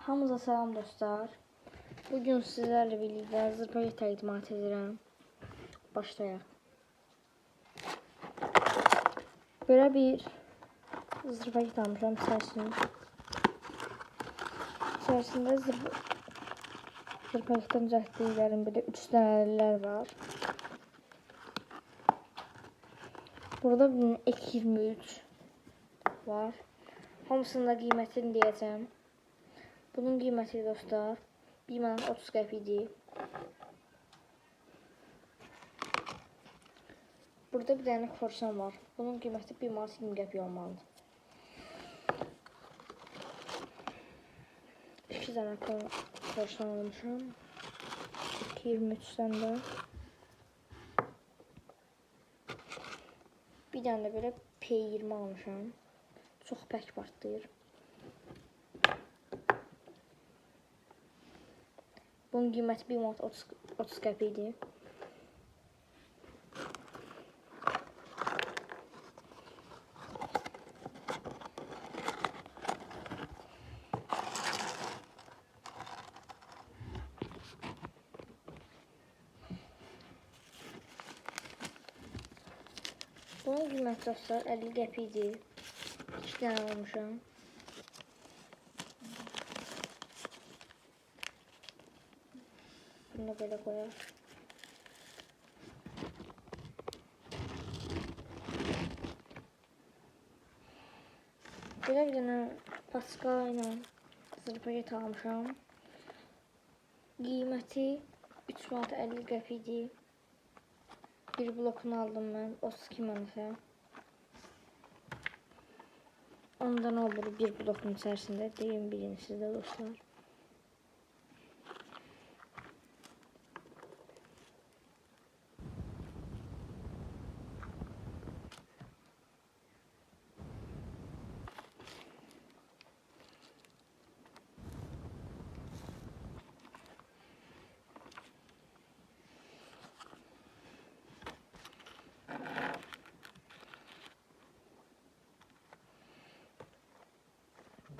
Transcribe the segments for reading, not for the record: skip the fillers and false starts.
Hamınıza salam dostlar. Bugün sizlerle birlikte zırpayı təqdimat edirəm. Başlayaq. Böyle bir zırpayı almışam içərisində zırpayıqdan düzəltdiklərim bir de 3 dənələr var. Burada bir ek 23 var. Hamısının da qiymətini deyəcəm. Bunun qiyməti dostlar 1 manat 30 qəpikdir. Burada bir dənə korsan var. Bunun qiyməti 1 manat 20 qəpik olmalıdır. 2 dənə korsan almışam. 2.23'dən də. Bir dənə də belə P20 almışam. Çox pək partlayır. Bunun qiyməti 1 manat 30 qəpikdir. Bunun qiyməti dostlar 50 qəpikdir. 2 dənə almışam. Bunu da böyle koyar. Böyle bir tane paska ile zırpayet almışam. Qiyməti 3 manat 50 qəpikdir. Bir blokunu aldım ben 32 manata. Ondan olur bir blokun içerisinde deyim bilin sizde dostlar.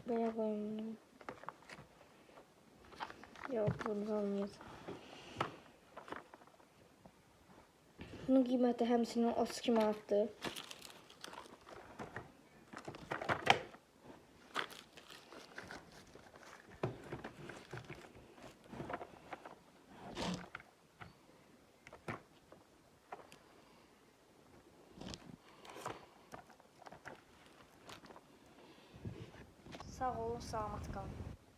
Böyle koyayım. Yok bunu almayız. Bunun qiyməti həmsinin 32 manatdır. Sağ olun, salamat qalın.